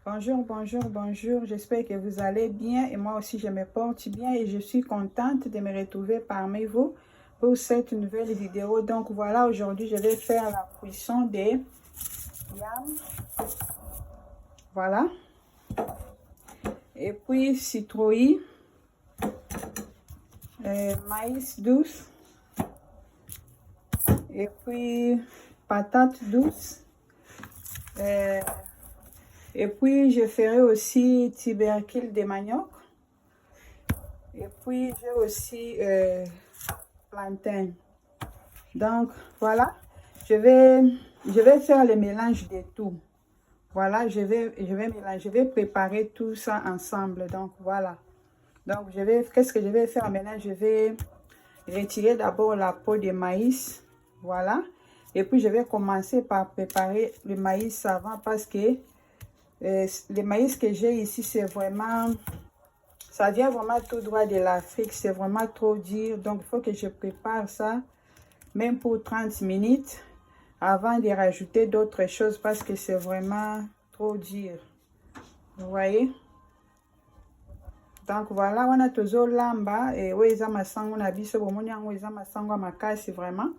Bonjour, bonjour, bonjour. J'espère que vous allez bien et moi aussi je me porte bien et je suis contente de me retrouver parmi vous pour cette nouvelle vidéo. Donc voilà, aujourd'hui je vais faire la cuisson des yams. Voilà. Et puis citrouille, maïs douce et puis patates douces. Et puis je ferai aussi tubercules de manioc. Et puis j'ai aussi plantain. Donc voilà, je vais faire le mélange de tout. Voilà, je vais mélanger, je vais préparer tout ça ensemble. Donc voilà. Donc qu'est-ce que je vais faire maintenant? Je vais retirer d'abord la peau de maïs. Voilà. Et puis je vais commencer par préparer le maïs avant parce que le maïs que j'ai ici, c'est vraiment, ça vient vraiment tout droit de l'Afrique. C'est vraiment trop dur. Donc il faut que je prépare ça, même pour 30 minutes, avant de rajouter d'autres choses parce que c'est vraiment trop dur. Vous voyez? Donc voilà, on a toujours lamba et oui, ça m'a sango na biso bomoni yango eza masango makasi vraiment.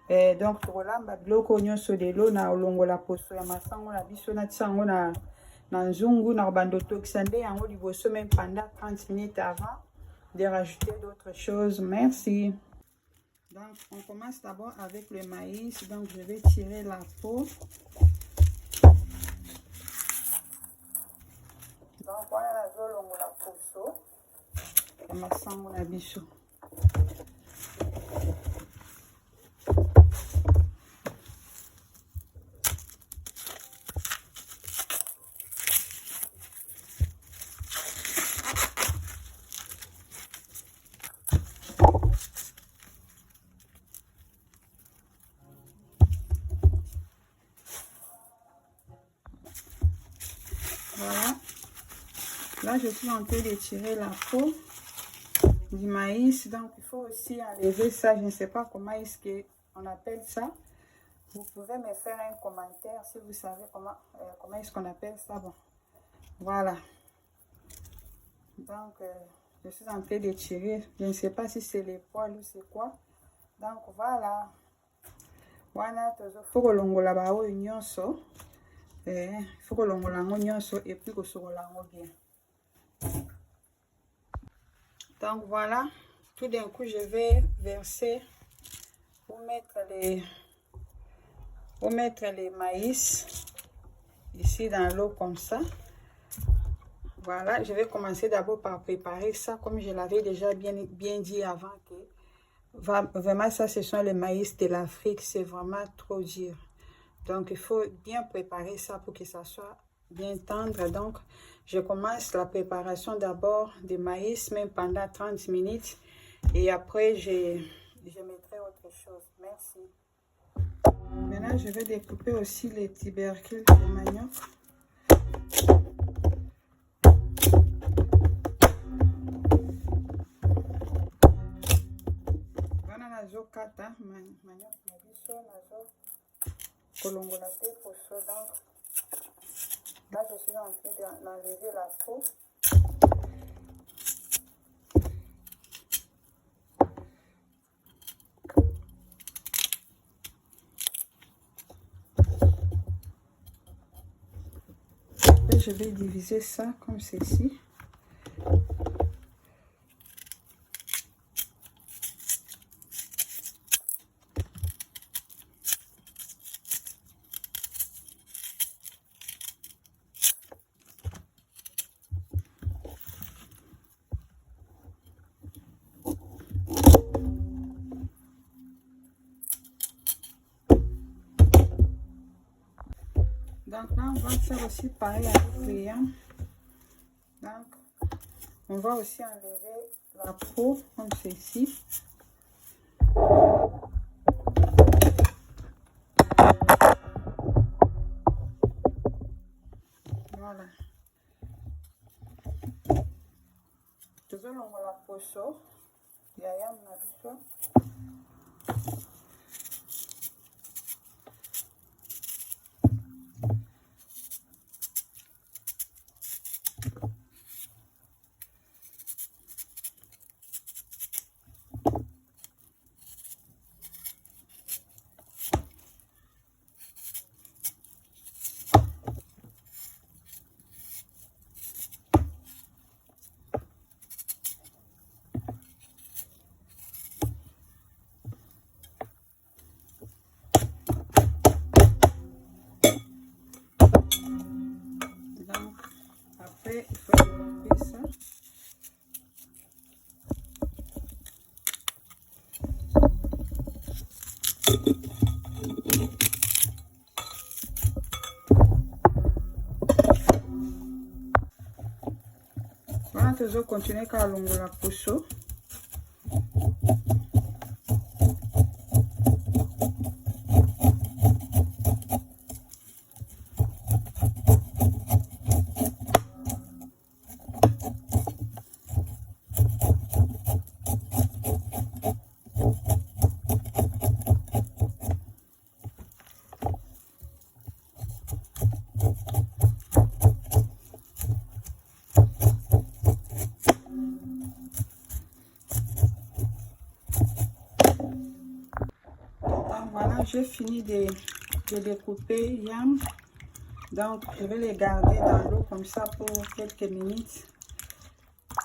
Et donc pour lamba biloko nyonso de l'eau na olongola poso ya masango na biso na tsango na nzungu na bando tokisa nde yango liboso même pendant 30 minutes avant de rajouter d'autres choses. Merci. Donc on commence d'abord avec le maïs. Donc je vais tirer la peau. Donc wana nazolongola poso ya masango na biso. Voilà. Là, je suis en train de tirer la peau du maïs. Donc, il faut aussi enlever ça. Je ne sais pas comment est-ce qu'on appelle ça. Vous pouvez me faire un commentaire si vous savez comment est-ce qu'on appelle ça. Bon, voilà. Donc, je suis en train de tirer. Je ne sais pas si c'est les poils ou c'est quoi. Donc, voilà. Voilà, il faut que l'on la bao nyonso. Il faut que l'on la nyonso et puis que l'on la bien. Donc voilà, tout d'un coup je vais verser pour mettre les maïs ici dans l'eau comme ça. Voilà, je vais commencer d'abord par préparer ça comme je l'avais déjà bien dit avant que vraiment ça ce sont les maïs de l'Afrique, c'est vraiment trop dur. Donc il faut bien préparer ça pour que ça soit bien tendre. Donc je commence la préparation d'abord des maïs même pendant 30 minutes et après je mettrai autre chose. Merci. Maintenant je vais découper aussi les tubercules de manioc. Wana nazo kata manioc na biso nazo kolongola te poso. Donc là, je suis en train d'enlever la peau. Et je vais diviser ça comme ceci. Donc là, on va faire aussi pareil avec les yams. Donc, on va aussi enlever la peau comme ceci. Voilà. Toujours on va la poso. Il y a yam na biso. je continue à longola poso. Voilà, j'ai fini de découper yam. Donc, je vais les garder dans l'eau comme ça pour quelques minutes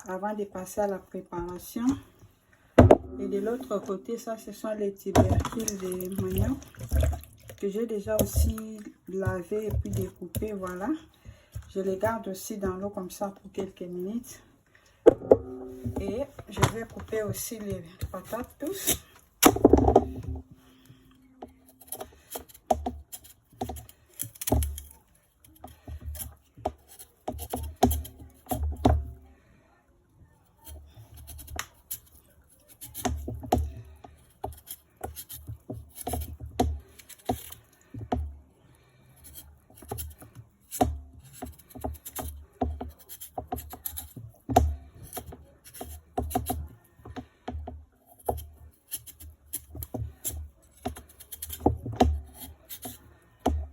avant de passer à la préparation. Et de l'autre côté, ça, ce sont les tubercules de manioc que j'ai déjà aussi lavé et puis découpé. Voilà, je les garde aussi dans l'eau comme ça pour quelques minutes. Et je vais couper aussi les patates douces.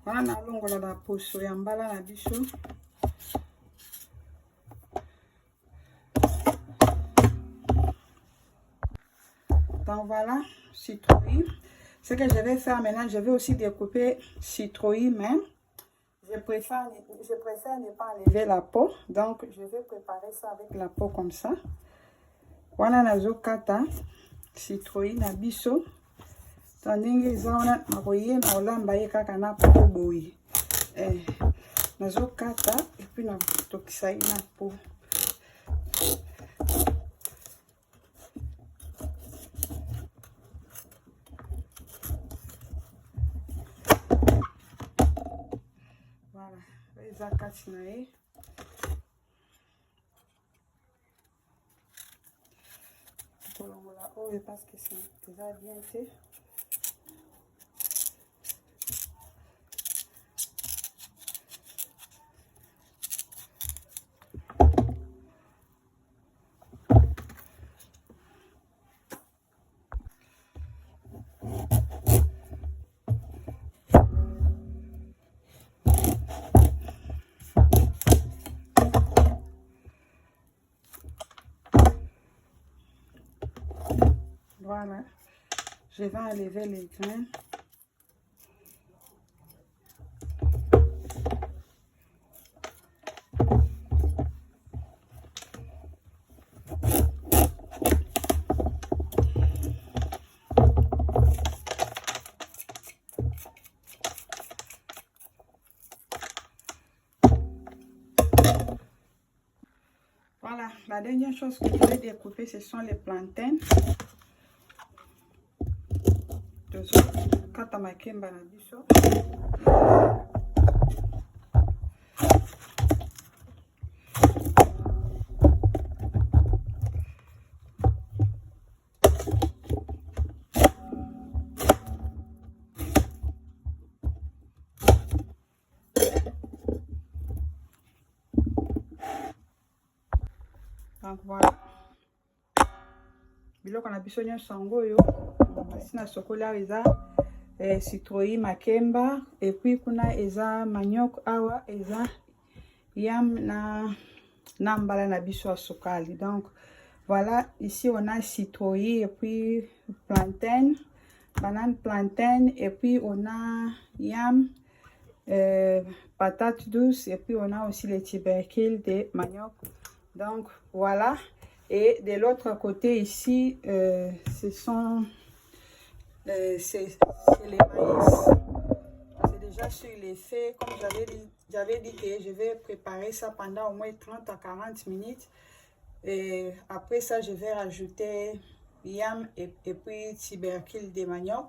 Voilà, longola ba poso ya mbala na biso. Donc voilà, citrouille. Ce que je vais faire maintenant, je vais aussi découper citrouille même. Je préfère ne pas enlever la peau. Donc je vais préparer ça avec la peau comme ça. Voilà nazo kata citrouille na biso. Tandingi zaona makoye na olamba ye kaka na peau boye. Nazo kata et puis na tokisa na peau. Voilà, les akatinae. Oh, parce que c'est déjà bien fait. Voilà, je vais enlever les grains. Voilà, la dernière chose que je vais découper, ce sont les plantains. Kata makemba na biso. Donc voilà. Biloko na biso nyonso yango yo. Sina sokola eza citrouille makemba et puis kuna eza manioc awa eza yam na mbala na biso sokali. Donc voilà, ici on a citrouille et puis plantain, banane plantain et puis on a yam, patates douces et puis on a aussi les tubercules de manioc. Donc voilà, et de l'autre côté ici ce sont c'est les maïs. C'est déjà sur les feux. Comme j'avais dit que je vais préparer ça pendant au moins 30 à 40 minutes. Et après ça, je vais rajouter yam et puis tubercules de manioc.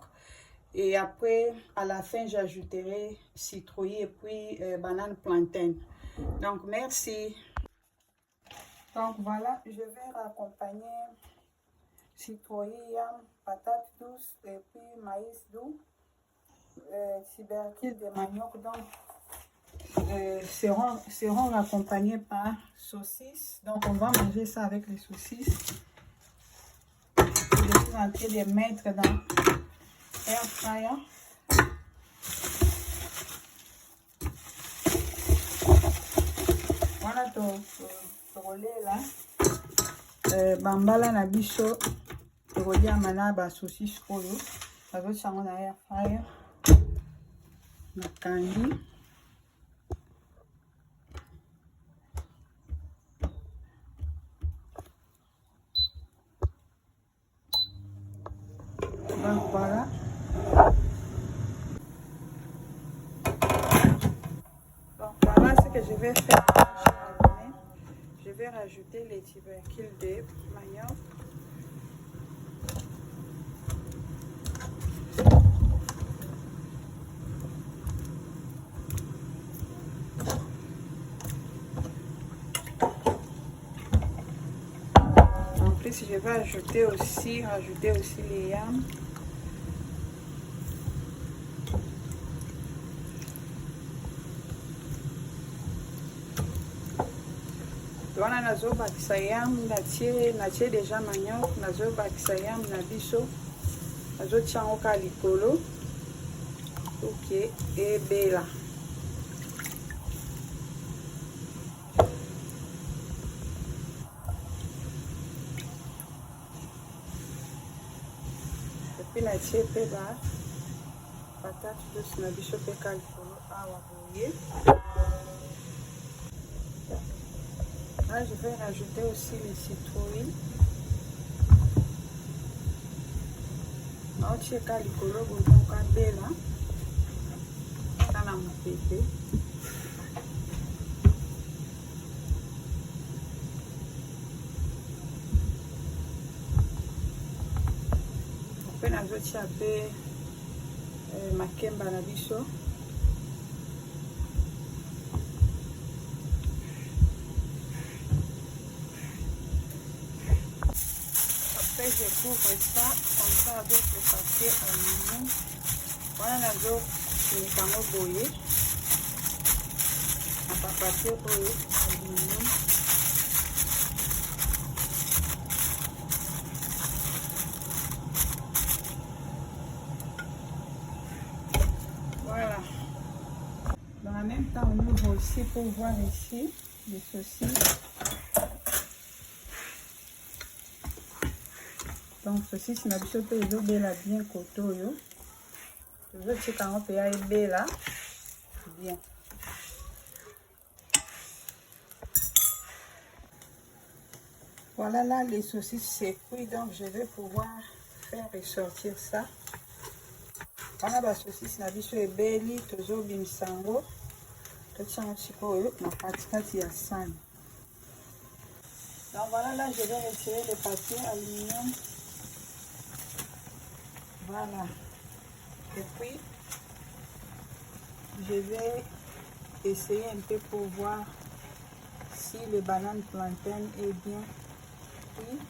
Et après, à la fin, j'ajouterai citrouille et puis banane plantain. Donc, merci. Donc voilà, je vais accompagner citrouille, yam, patate douce et puis maïs doux, tubercules de manioc. Donc seront accompagnés par saucisses. Donc on va manger ça avec les saucisses. Je suis en train de mettre dans air fryer. Voilà ton relais là. Bambala na biso tokolia mana ba saucisse oyo. Bazo chango na air fryer. Na kandi. Donc voilà. Donc voilà ce que je vais faire. Je vais rajouter les tubercules de manioc. En plus, je vais rajouter aussi les yams. Wana nazo bakisa yam natie déjà manioc, nazo bakisa yam na biso, nazo tiango ka likolo. Ok, ebela. Et puis natie pe ba patate douce na biso pe ka likolo awa boye. Là, je vais rajouter aussi les citrouilles. Je vais rajouter likolo donc bela. Ça na mopete. Après nazotia pe makemba na biso. Après, je couvre ça comme ça avec le papier aluminium. Voilà la zo nikango boye. Un papier boye aluminium. Voilà. Dans le même temps, on ouvre aussi pour voir ici les saucisses. Donc saucisse na biso pe ezobela bien koto yo. Tozotika yango pe ya ebela bien. Voilà là les saucisses c'est cuit, donc je vais pouvoir faire ressortir ça. Voilà ba saucisse na biso ebeli tozobimisa yango. Totiango sikoyo na katikati ya sani. Donc voilà là je vais retirer le papier aluminium. Voilà. Et puis, je vais essayer un peu pour voir si le banane plantain est bien cuit.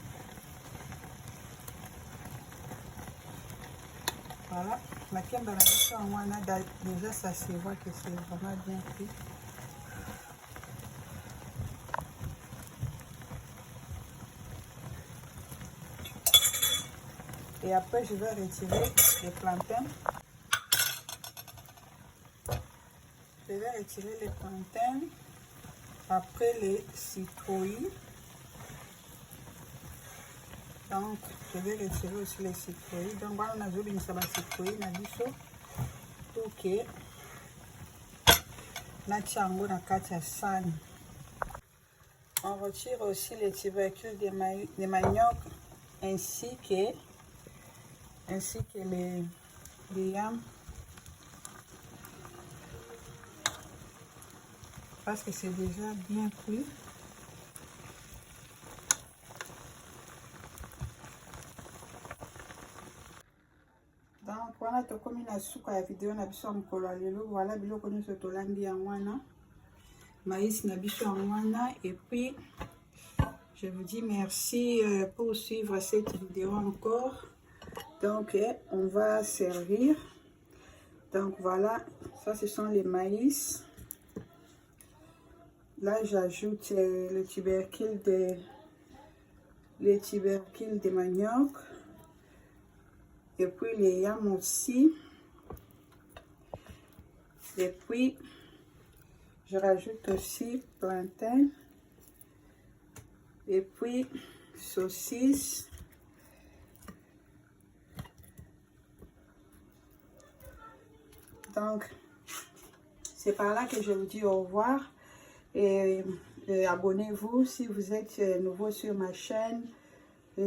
Voilà. La kemba na biso wana déjà ça se voit que c'est vraiment bien cuit. Et après, je vais retirer les plantains. Je vais retirer les plantains. Après, les citrouilles. Donc, je vais retirer aussi les citrouilles. Donc, voilà, on a joué une citrouille. On a dit ça. Ok. On retire aussi les tubercules de manioc ainsi que les yams, parce que c'est déjà bien cuit. Donc voilà, tokomi na suka ya video na biso mokolo lelo. Voilà biloko nyonso tolandi yango wana, maïs na biso yango wana, et puis je vous dis merci pour suivre cette vidéo encore. Donc, on va servir. Donc, voilà, ça, ce sont les maïs. Là, j'ajoute le tubercule de manioc. Et puis, les yams aussi. Et puis, je rajoute aussi plantain. Et puis, saucisse. Donc, c'est par là que je vous dis au revoir. Et abonnez-vous si vous êtes nouveau sur ma chaîne.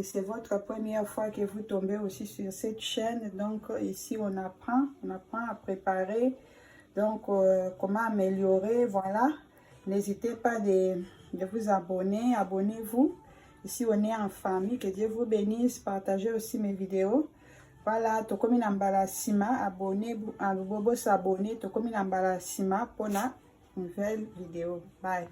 C'est votre première fois que vous tombez aussi sur cette chaîne. Donc, ici, on apprend à préparer. Donc, comment améliorer, voilà. N'hésitez pas de vous abonner, abonnez-vous. Ici, on est en famille, que Dieu vous bénisse. Partagez aussi mes vidéos. Voilà, tokomi nambala sima, abonnez-vous, à s'abonner, tokomi nambala sima pour la nouvelle vidéo. Bye.